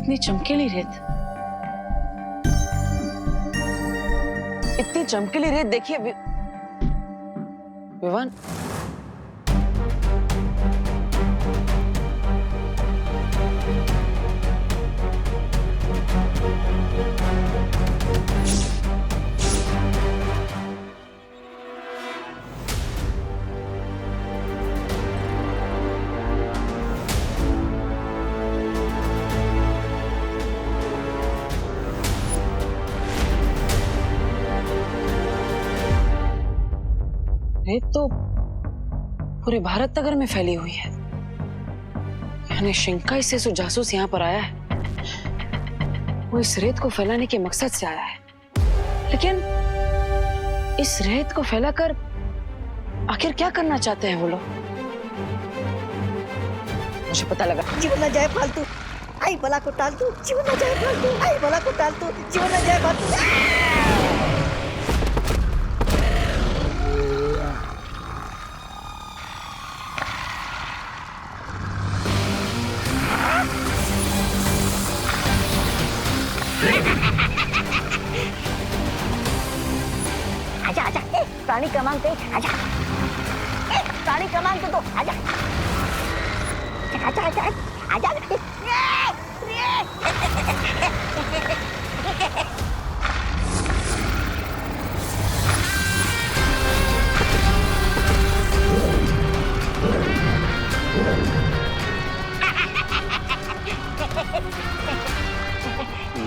इतनी चमकीली रेत, इतनी चमकीली रेत देखिए विवान। रेत तो पूरे भारत नगर में फैली हुई है। यानी शिंकाई से जो जासूस यहाँ पर आया है वो इस रेत को फैलाने के मकसद से आया है, लेकिन इस रेत को फैलाकर आखिर क्या करना चाहते हैं वो लोग? मुझे पता लगा। जीवन न जाए फालतू, आई बला को टाल तू। जीवन न जाए फालतू, आई बला को टाल तू। जीवन न जाए फालतू। आजा आजा, प्राणी क्रमांक 1 आजा। प्राणी क्रमांक 2 आजा। आजा आजा आजा।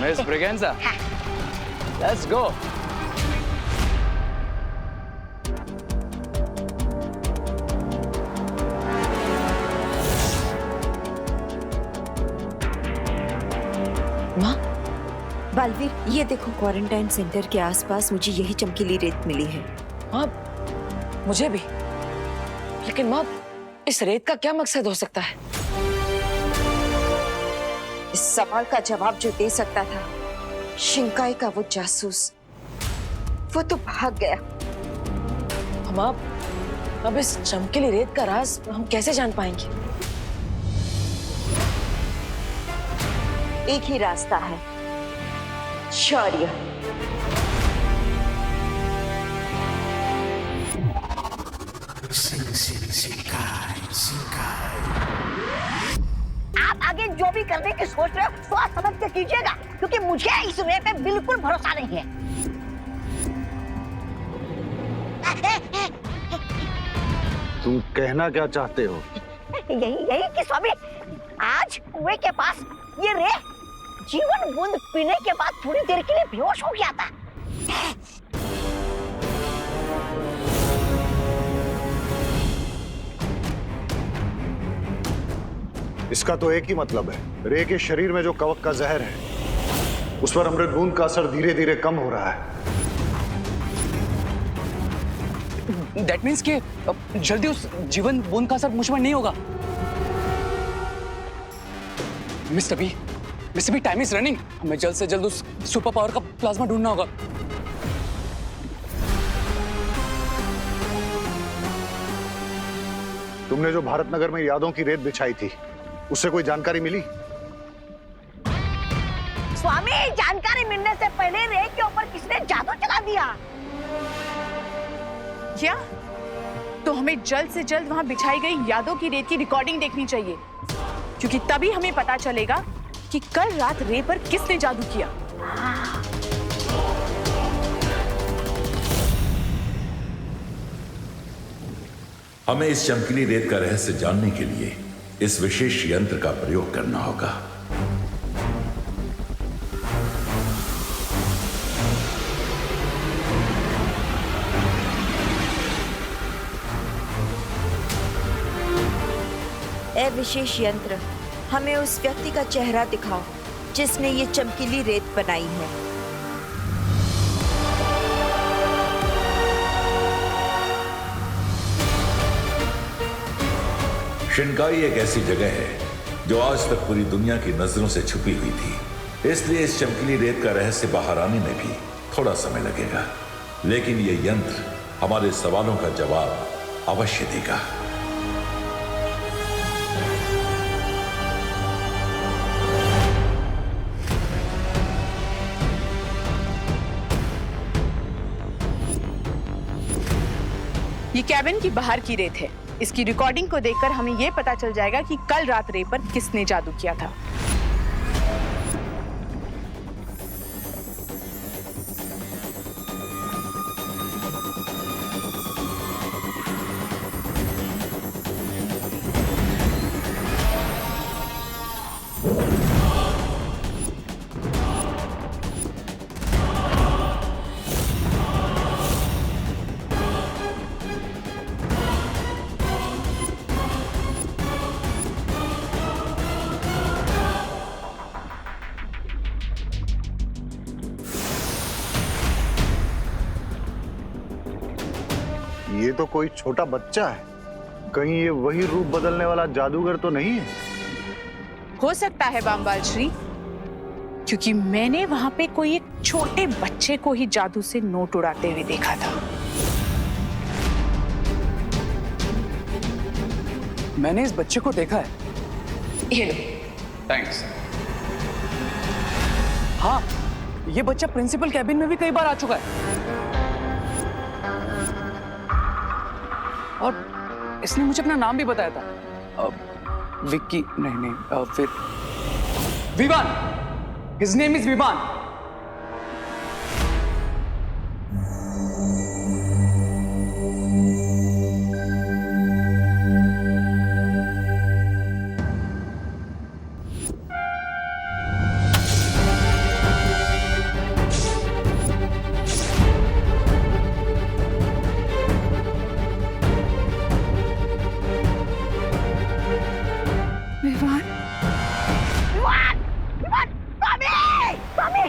Miss Braganza, let's go. माँ, बालवीर, ये देखो क्वारंटाइन सेंटर के आसपास मुझे यही चमकीली रेत मिली है। माँ, मुझे भी। लेकिन माँ, इस रेत का क्या मकसद हो सकता है? इस सवाल का जवाब जो दे सकता था शिंकाई का वो जासूस, वो तो भाग गया। माँ, अब इस चमकीली रेत का राज हम कैसे जान पाएंगे? एक ही रास्ता है, शौर्य। आप आगे जो भी करने की सोच रहे हो सोच समझ के कीजिएगा, क्योंकि मुझे इस रे पे बिल्कुल भरोसा नहीं है। तुम कहना क्या चाहते हो? यही कि स्वामी, आज कुएं के पास ये रे जीवन बूंद पीने के बाद थोड़ी देर के लिए बेहोश हो गया था। इसका तो एक ही मतलब है, रे के शरीर में जो कवक का जहर है उस पर अमृत बूंद का असर धीरे धीरे कम हो रहा है। That means कि जल्दी उस जीवन बूंद का असर मुझ पर नहीं होगा। Mister B, time is running. हमें जल्द से जल्द उस सुपर पावर का प्लाज्मा ढूंढना होगा। तुमने जो भारत नगर में यादों की रेत बिछाई थी उससे कोई जानकारी मिली? स्वामी, जानकारी मिलने से पहले रे के ऊपर किसने जादू चला दिया। क्या? तो हमें जल्द से जल्द वहां बिछाई गई यादों की रेत की रिकॉर्डिंग देखनी चाहिए, क्योंकि तभी हमें पता चलेगा कि कल रात रे पर किसने जादू किया। हमें इस चमकीली रेत का रहस्य जानने के लिए इस विशेष यंत्र का प्रयोग करना होगा। ए विशेष यंत्र, हमें उस व्यक्ति का चेहरा दिखाओ जिसने ये चमकीली रेत बनाई है। शिनकाई एक ऐसी जगह है जो आज तक पूरी दुनिया की नजरों से छुपी हुई थी, इसलिए इस चमकीली रेत का रहस्य बाहर आने में भी थोड़ा समय लगेगा, लेकिन ये यंत्र हमारे सवालों का जवाब अवश्य देगा। ये कैबिन की बाहर की रेत है। इसकी रिकॉर्डिंग को देखकर हमें ये पता चल जाएगा कि कल रात रे पर किसने जादू किया था। ये तो कोई छोटा बच्चा है, कहीं ये वही रूप बदलने वाला जादूगर तो नहीं है? हो सकता है बामबाल श्री, क्योंकि मैंने वहां पे कोई एक छोटे बच्चे को ही जादू से नोट उड़ाते हुए देखा था। मैंने इस बच्चे को देखा है। ये लो। थैंक्स। हाँ, ये बच्चा प्रिंसिपल कैबिन में भी कई बार आ चुका है और इसने मुझे अपना नाम भी बताया था। विक्की नहीं, फिर Vivaan. His name is Vivaan. Vivaan, Swami,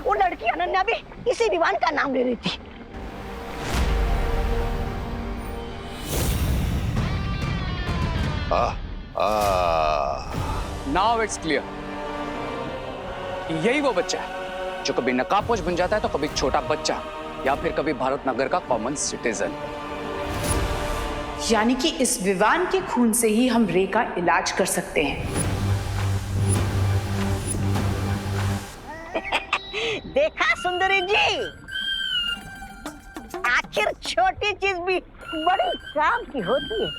वो लड़की अनन्या भी इसी विवान का नाम ले रही थी। Now it's clear. यही वो बच्चा है जो कभी नकाबपोश बन जाता है तो कभी छोटा बच्चा या फिर कभी भारत नगर का कॉमन सिटीजन। यानी कि इस विवान के खून से ही हम रे का इलाज कर सकते हैं। देखा सुंदरी जी, आखिर छोटी चीज भी बड़ी काम की होती है।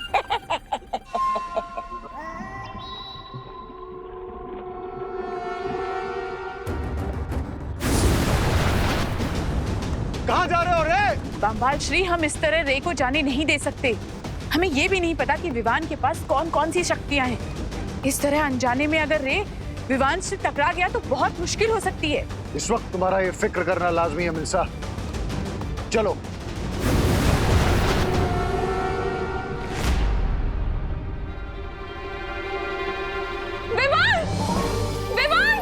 कहाँ जा रहे हो रे? बामबाल श्री, हम इस तरह रे को जाने नहीं दे सकते। हमें ये भी नहीं पता कि विवान के पास कौन कौन सी शक्तियां हैं। इस तरह अनजाने में अगर रे विवान से टकरा गया तो बहुत मुश्किल हो सकती है। इस वक्त तुम्हारा ये फिक्र करना लाजमी है मिल्सा। चलो। विवान! विवान!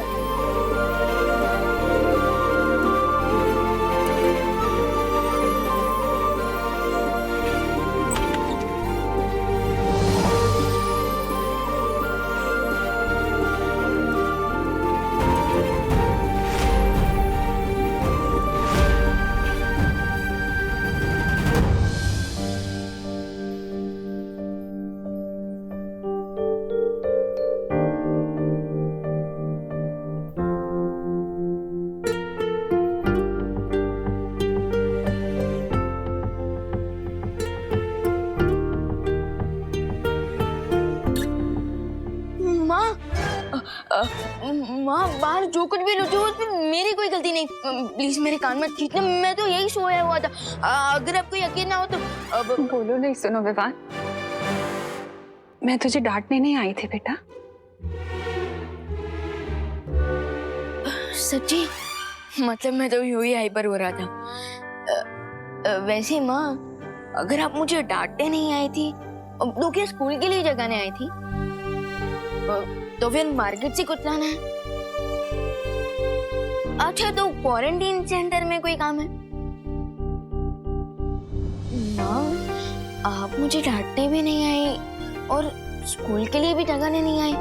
माँ, बाहर जो कुछ भी रुझू उसमें मेरी कोई गलती नहीं। प्लीज मेरे कान मत खींचना, मैं तो यही सोया हुआ था। अगर आपको यकीन ना हो तो बोलो नहीं। सुनो विवान, मैं तुझे डांटने नहीं आई थी बेटा। सच्ची? मतलब मैं तो यूं ही हाइपर हो रहा था। वैसे माँ, अगर आप मुझे डांटने नहीं आई थी तो क्या स्कूल के लिए जगाने आई थी? तो फिर मार्केट से कुछ लाना है? अच्छा, तो क्वारंटीन सेंटर में कोई काम है? माँ, आप मुझे डांटने भी नहीं आई और स्कूल के लिए भी जगाने नहीं आई।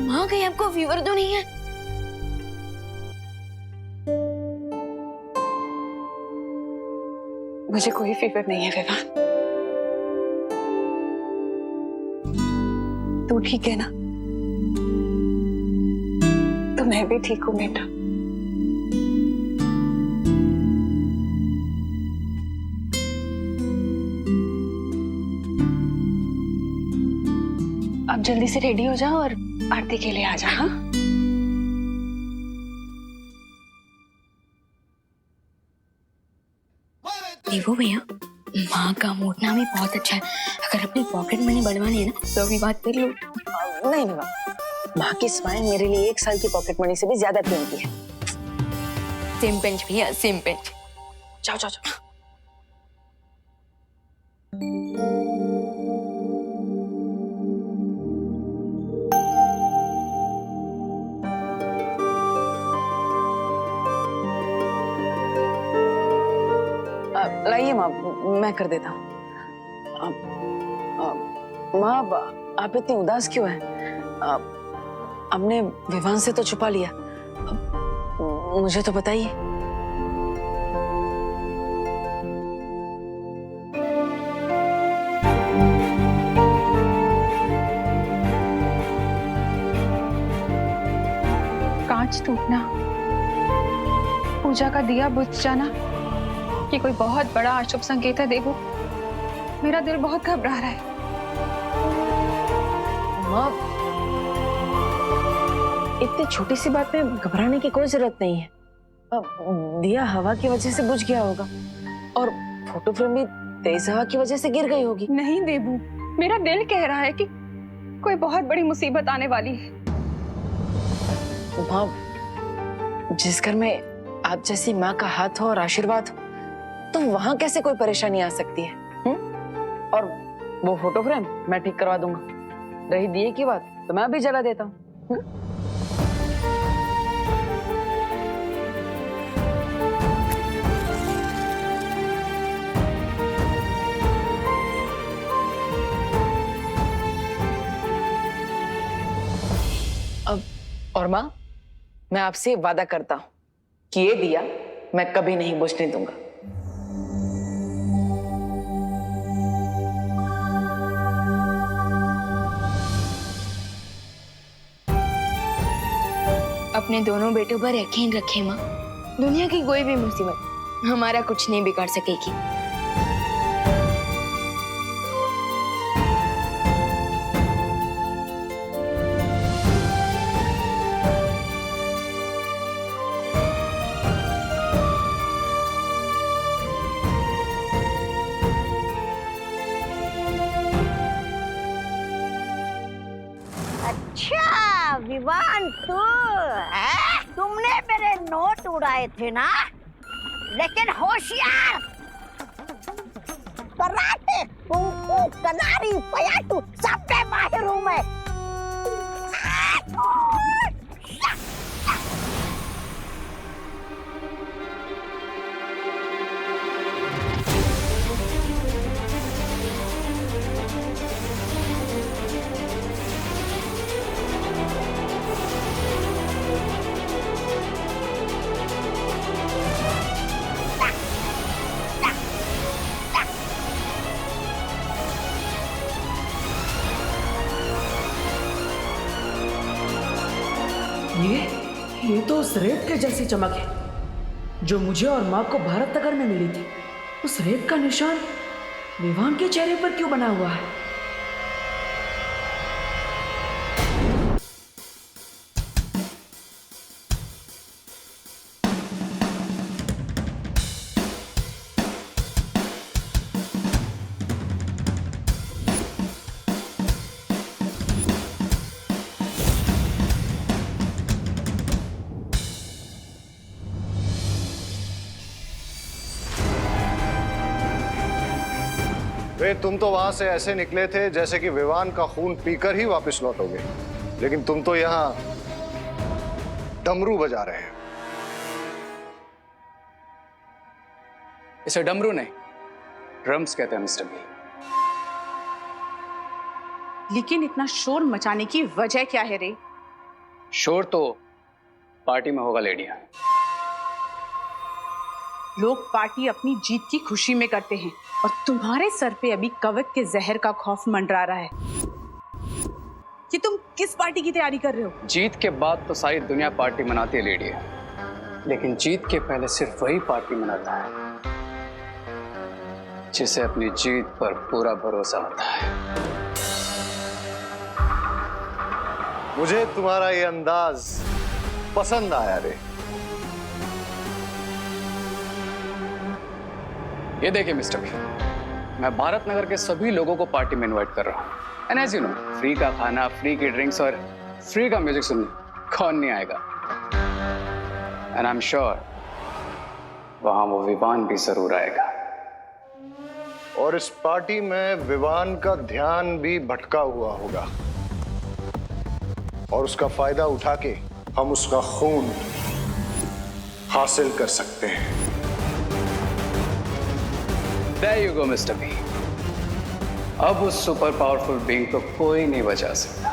माँ, कहीं आपको फीवर तो नहीं है? मुझे कोई फीवर नहीं है विवान। तू ठीक है ना? तो मैं भी ठीक हूँ बेटा। आप जल्दी से रेडी हो जाओ और आरती के लिए आ जाओ। हाँ देखो भैया, माँ का मोड़ना भी बहुत अच्छा है। अगर अपनी पॉकेट मनी बढ़वानी है ना तो अभी बात कर लो। नहीं विवान, माँ की स्माइल मेरे लिए 1 साल की पॉकेट मनी से भी ज्यादा कीमती है। सेम पिंच भैया, सेम पिंच। जाओ जाओ जाओ। लाइए माँ, मैं कर देता हूँ। माँ, आप इतनी उदास क्यों हैं? आपने विवान से तो छुपा लिया, मुझे तो बताइए। कांच टूटना, पूजा का दिया बुझ जाना, ये कोई बहुत बड़ा अशुभ संकेत है देवू। मेरा दिल बहुत घबरा रहा है। माँ, इतनी छोटी सी बात में घबराने की कोई जरूरत नहीं है। दिया हवा की वजह से बुझ गया होगा और फोटो फ्रेम भी तेज हवा की वजह से गिर गई होगी। नहीं देवू, मेरा दिल कह रहा है कि कोई बहुत बड़ी मुसीबत आने वाली है। माँ, जिस घर में आप जैसी माँ का हाथ हो और आशीर्वाद हो, तो वहां कैसे कोई परेशानी आ सकती है? और वो फोटो फ्रेम मैं ठीक करवा दूंगा। रही दिए की बात तो मैं अभी जला देता हूँ। अब और माँ, मैं आपसे वादा करता हूं कि ये दिया मैं कभी नहीं बुझने दूंगा। अपने दोनों बेटों पर यकीन रखें माँ। दुनिया की कोई भी मुसीबत हमारा कुछ नहीं बिगाड़ सकेगी। अच्छा विवान, तू है? तुमने मेरे नोट उड़ाए थे ना, लेकिन होशियार। कराटे, कुंफू, कनारी, पयाटू सब पे माहिर हूँ मैं। ये तो उस रेत के जैसी चमक है जो मुझे और माँ को भारत नगर में मिली थी। उस रेत का निशान विवान के चेहरे पर क्यों बना हुआ है? वे तुम तो वहां से ऐसे निकले थे जैसे कि विवान का खून पीकर ही वापस लौटोगे, लेकिन तुम तो यहां डमरू बजा रहे हैं। इसे डमरू नहीं, ड्रम्स कहते हैं मिस्टर बी। लेकिन इतना शोर मचाने की वजह क्या है रे? शोर तो पार्टी में होगा लेडिया। लोग पार्टी अपनी जीत की खुशी में करते हैं और तुम्हारे सर पे अभी कवक के जहर का खौफ मंडरा रहा है कि तुम किस पार्टी की तैयारी कर रहे हो? जीत के बाद तो सारी दुनिया पार्टी मनाती है लेडिया, लेकिन जीत के पहले सिर्फ वही पार्टी मनाता है जिसे अपनी जीत पर पूरा भरोसा होता है। मुझे तुम्हारा ये अंदाज पसंद आया रे। ये देखिए मिस्टर बी, मैं भारत नगर के सभी लोगों को पार्टी में इनवाइट कर रहा हूँ। And as you know, free का खाना, फ्री की ड्रिंक्स और फ्री का म्यूजिक सुनने कौन नहीं आएगा। एंड आई एम श्योर वहां वो विवान भी जरूर आएगा। और इस पार्टी में विवान का ध्यान भी भटका हुआ होगा और उसका फायदा उठा के हम उसका खून हासिल कर सकते हैं। There you go, Mr. B. अब उस सुपर पावरफुल बीइंग को कोई नहीं बचा सकता।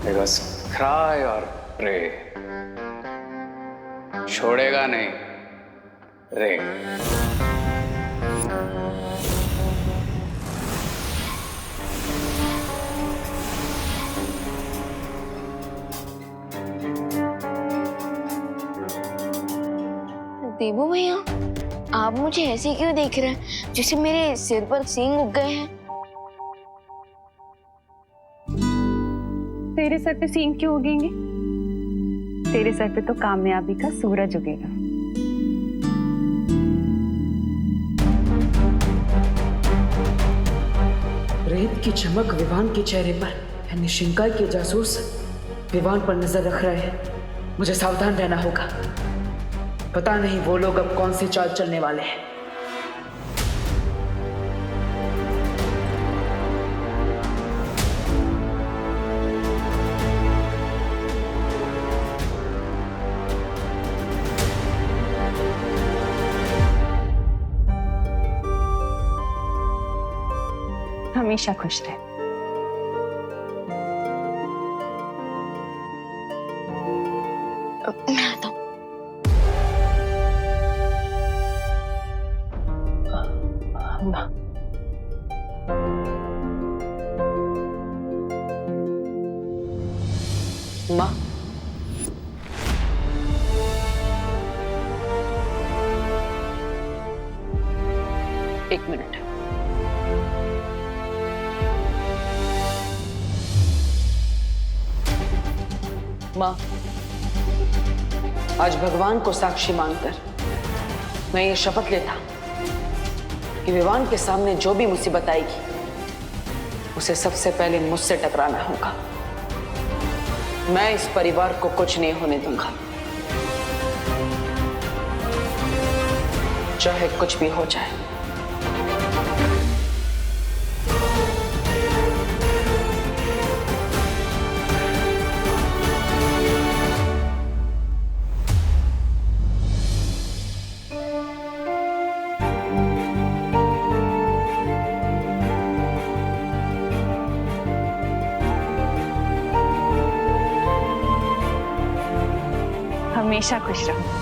Because cry और pray छोड़ेगा नहीं रे। देबू भैया, आप मुझे ऐसे क्यों देख रहे हैं जैसे मेरे सिर पर सींग उग गए हैं? तेरे सर पे सींग क्यों उगेंगे? तेरे सर पे तो कामयाबी का सूरज उगेगा। रेत की चमक विवान के चेहरे पर, यानी शिंकाई के जासूस विवान पर नजर रख रहे हैं। मुझे सावधान रहना होगा। पता नहीं वो लोग अब कौन सी चाल चलने वाले हैं। हमेशा खुश रहे। मैं आता हूँ। माँ, एक मिनट। माँ, आज भगवान को साक्षी मानकर मैं ये शपथ लेता कि विवान के सामने जो भी मुसीबत आएगी उसे सबसे पहले मुझसे टकराना होगा। मैं इस परिवार को कुछ नहीं होने दूंगा, चाहे कुछ भी हो जाए। हमेशा खुश रहो।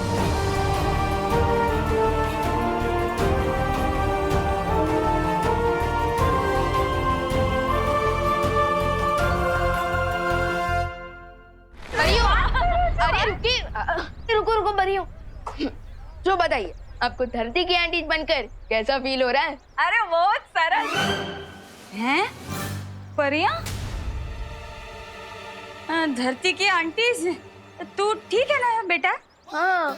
अरे रुको रुको बरियो, जो बताइए आपको धरती की आंटी बनकर कैसा फील हो रहा है? अरे बहुत सरल हैं परिया, धरती की आंटी। तू ठीक है ना बेटा? हाँ,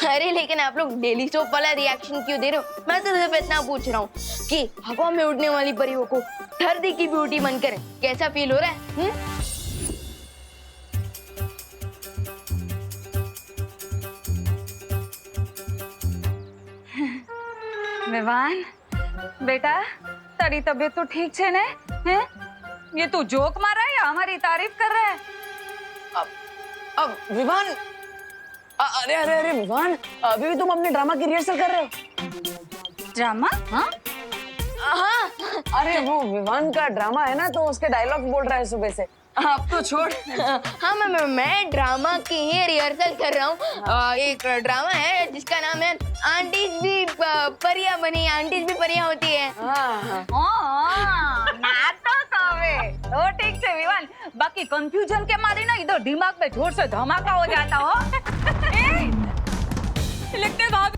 अरे लेकिन आप लोग डेली सोप वाला रिएक्शन क्यों दे रहे हो? मैं तो सिर्फ इतना पूछ रहा हूँ कि हवा में उड़ने वाली परियों को धरती की ब्यूटी बनकर कैसा फील हो रहा है? विवान बेटा, तारी तबीयत तो ठीक छे ने? हैं? ये तू जोक मार रहा है या हमारी तारीफ कर रहा है? अब विवान, अरे अरे अरे विवान, अभी भी तुम अपने ड्रामा की रिहर्सल कर रहे हो? ड्रामा? हाँ हाँ, अरे वो विवान का ड्रामा है ना, तो उसके डायलॉग बोल रहा है सुबह से। आप तो छोड़। हाँ मैं ड्रामा की ही रिहर्सल कर रहा हूँ। एक ड्रामा है जिसका नाम है आंटीज भी परियां बनी, आंटीज भी परियां होती है। तो ठीक से विवान, बाकी कंफ्यूजन के मारे ना इधर दिमाग में जोर से धमाका हो जाता हो। लिखते भाभी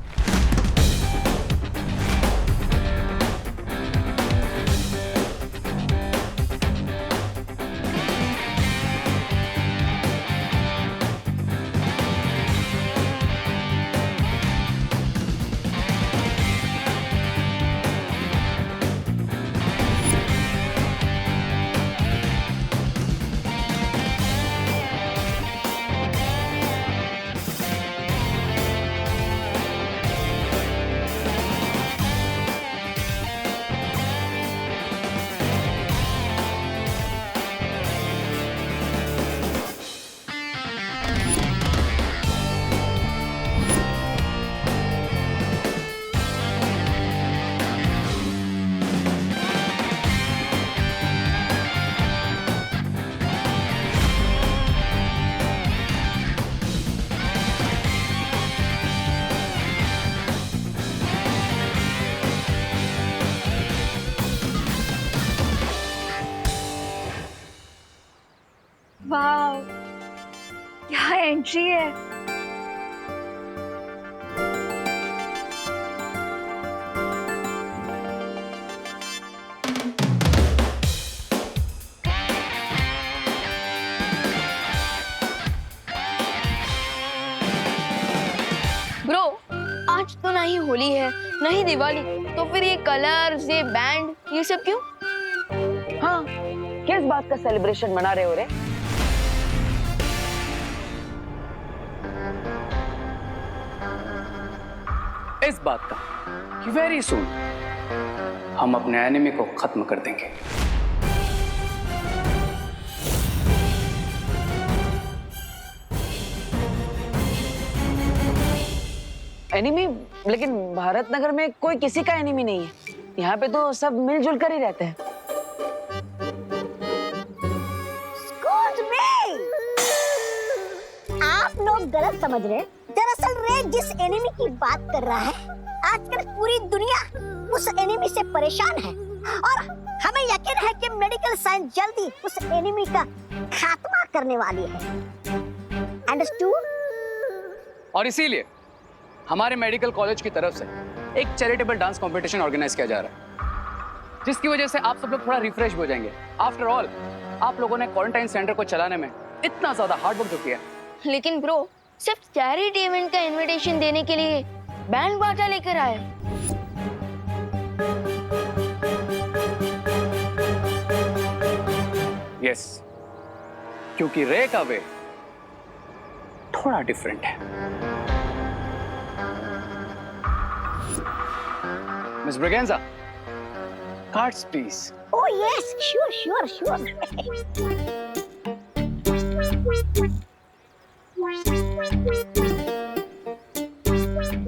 वाह, क्या एंट्री है। ब्रो, आज तो ना ही होली है ना ही दिवाली, तो फिर ये कलर्स, ये बैंड, ये सब क्यों? हाँ, किस बात का सेलिब्रेशन मना रहे हो रे? इस बात का कि वेरी सून हम अपने एनिमी को खत्म कर देंगे। एनिमी? लेकिन भारत नगर में कोई किसी का एनिमी नहीं है। यहाँ पे तो सब मिलजुल कर ही रहते हैं। Excuse me! आप लोग गलत समझ रहे हैं। दरअसल रे जिस एनिमी की बात कर रहा है, आजकल पूरी दुनिया उस एनिमी से परेशान है और हमें यकीन है कि मेडिकल साइंस जल्दी उस एनिमी का खात्मा करने वाली है। अंडरस्टूड? और इसीलिए हमारे मेडिकल कॉलेज की तरफ से एक चैरिटेबल डांस कंपटीशन ऑर्गेनाइज किया जा रहा है, जिसकी वजह से आप सब लोग थोड़ा रिफ्रेश हो जाएंगे। आफ्टर ऑल, आप लोगों ने क्वारंटाइन सेंटर को चलाने में इतना ज्यादा हार्ड वर्क जो किया। लेकिन ब्रो, सिर्फ चैरिटी इवेंट का इनविटेशन देने के लिए बैंड बाजा लेकर आए। यस, क्योंकि रे का वे थोड़ा डिफरेंट है। Miss Braganza, cards please. Oh yes, sure.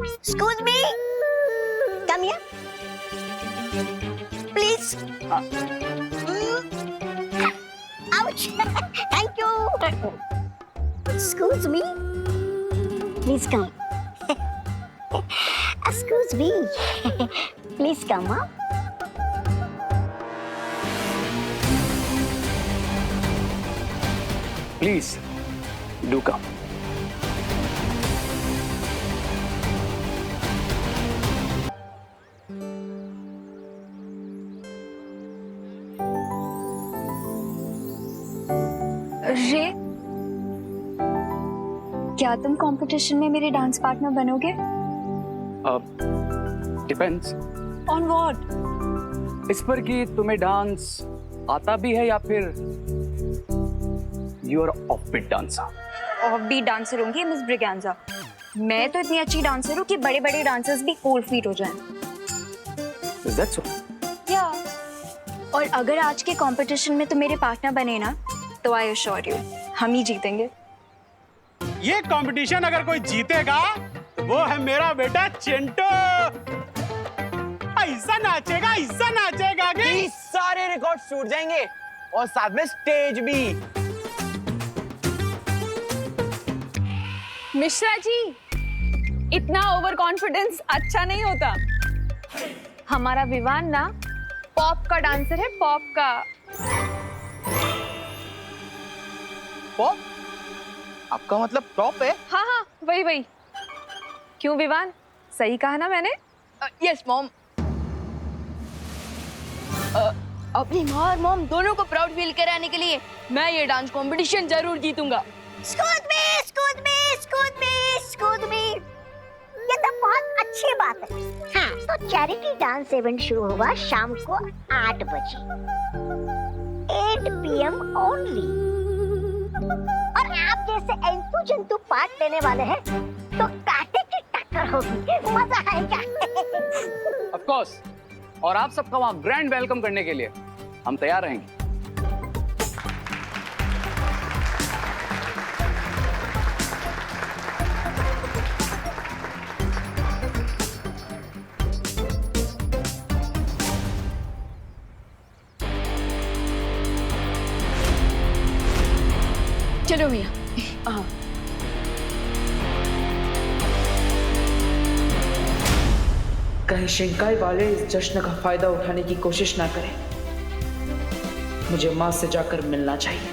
Excuse me. Come here. Please. Ouch. Thank you. Excuse me. Please come. Excuse me. Please come, huh? Please, do come. रे, क्या तुम कंपटीशन में मेरे डांस पार्टनर बनोगे? Depends on what? इस पर कि तुम्हें डांस आता भी है या फिर you are offbeat dancer. Offbeat dancer होंगी मिस ब्रिगेंजा। मैं तो इतनी अच्छी डांसर हूँ कि बड़े बड़े डांसर्स भी कोल्ड फीट हो जाएं। Is that so? या और अगर आज के कंपटीशन में तो मेरे पार्टनर बने ना, तो आई अश्योर यू हम ही जीतेंगे। ये कंपटीशन अगर कोई जीतेगा तो वो है मेरा बेटा चिंटू। ऐसा नाचेगा कि सारे रिकॉर्ड टूट जाएंगे और साथ में स्टेज भी। मिश्रा जी, इतना ओवर कॉन्फिडेंस अच्छा नहीं होता। हमारा विवान ना पॉप का डांसर है, पॉप का। पॉप? आपका मतलब टॉप है? हाँ, वही। क्यों विवान, सही कहा ना मैंने? Yes mom. अपनी माँ और मॉम दोनों को प्राउड फील कराने के लिए मैं ये डांस कंपटीशन जरूर जीतूंगा। Excuse me. ये तो बहुत अच्छी बात है। हाँ, तो चैरिटी डांस इवेंट शुरू होगा शाम को 8 बजे 8 PM ओनली। और आप जैसे एंतु जंतु पार्ट लेने वाले हैं तो कांटे की टक्कर होगी, मजा आएगा। Of course, और आप सबका वहाँ ग्रैंड वेलकम करने के लिए हम तैयार रहेंगे। चलो भैया। हाँ, कहीं शिंकाई वाले इस जश्न का फायदा उठाने की कोशिश ना करें। मुझे मां से जाकर मिलना चाहिए।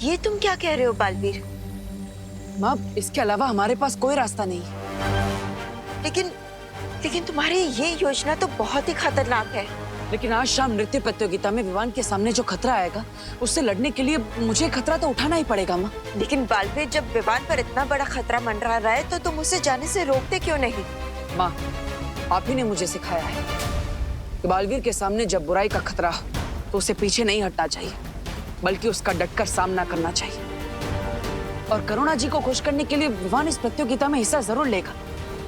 ये तुम क्या कह रहे हो बालवीर? माँ, इसके अलावा हमारे पास कोई रास्ता नहीं। लेकिन तुम्हारी ये योजना तो बहुत ही खतरनाक है। लेकिन आज शाम नृत्य प्रतियोगिता में विवान के सामने जो खतरा आएगा, उससे लड़ने के लिए मुझे खतरा तो उठाना ही पड़ेगा माँ। लेकिन बालवीर, जब विवान पर इतना बड़ा खतरा मंडरा रहा है तो तुम उसे जाने से रोकते क्यों नहीं? माँ, आप ही ने मुझे सिखाया है कि बालवीर के सामने जब बुराई का खतरा हो तो उसे पीछे नहीं हटना चाहिए, बल्कि उसका डटकर सामना करना चाहिए। और करुणा जी को खुश करने के लिए विवान इस प्रतियोगिता में हिस्सा जरूर लेगा,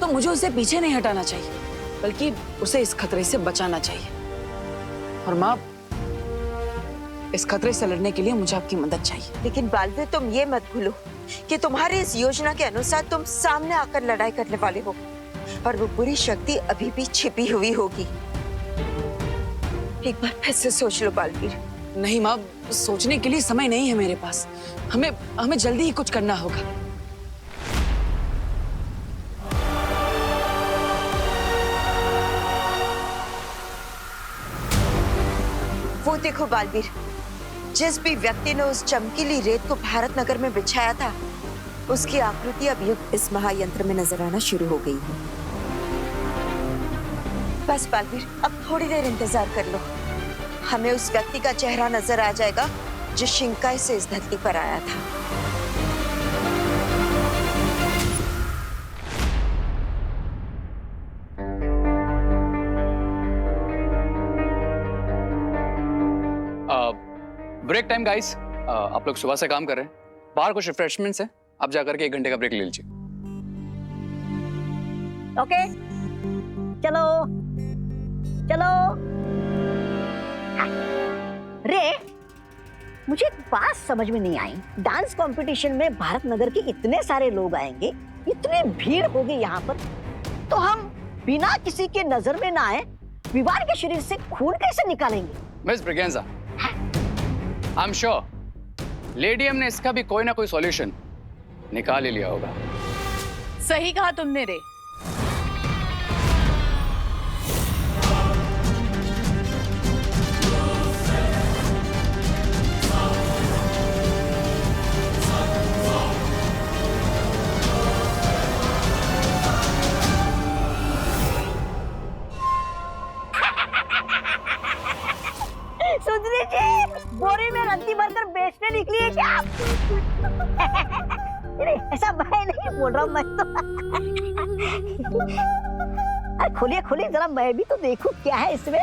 तो मुझे उसे पीछे नहीं हटाना चाहिए, बल्कि उसे इस खतरे से बचाना चाहिए। और माँ, इस खतरे से लड़ने के लिए मुझे आपकी मदद चाहिए। लेकिन बालवीर, तुम ये मत भूलो कि तुम्हारी इस योजना के अनुसार तुम सामने आकर लड़ाई करने वाले हो, और वो बुरी शक्ति अभी भी छिपी हुई होगी। एक बार फिर से सोच लो बालवीर। नहीं माँ, सोचने के लिए समय नहीं है मेरे पास। हमें जल्दी ही कुछ करना होगा। वो देखो बालवीर, जिस भी व्यक्ति ने उस चमकीली रेत को भारत नगर में बिछाया था, उसकी आकृति अब युक्त इस महायंत्र में नजर आना शुरू हो गई है। बस बालवीर, अब थोड़ी देर इंतजार कर लो। हमें उस व्यक्ति का चेहरा नजर आ जाएगा जो शिंकाई से इस धरती पर आया था। Break time guys. आप लोग सुबह से काम कर रहे हैं, बाहर कुछ रिफ्रेशमेंट्स हैं, आप जाकर के 1 घंटे का ब्रेक ले लीजिए। ओके, चलो चलो। हाँ। रे, मुझे एक बात समझ में नहीं आई। डांस कंपटीशन में भारत नगर के इतने सारे लोग आएंगे, इतनी भीड़ होगी यहाँ पर, तो हम बिना किसी के नजर में ना आए विवान के शरीर से खून कैसे निकालेंगे? Miss Braganza, I am sure lady M ने इसका भी कोई ना कोई सॉल्यूशन निकाल ही लिया होगा। सही कहा तुमने रे। सुंदरी जी, बोरी में रद्दी भरकर बेचने निकली है क्या आप? नहीं, ऐसा मैं नहीं बोल रहा हूँ, मैं तो अरे खोलिए खोलिए जरा, मैं भी तो देखूं क्या है इसमें।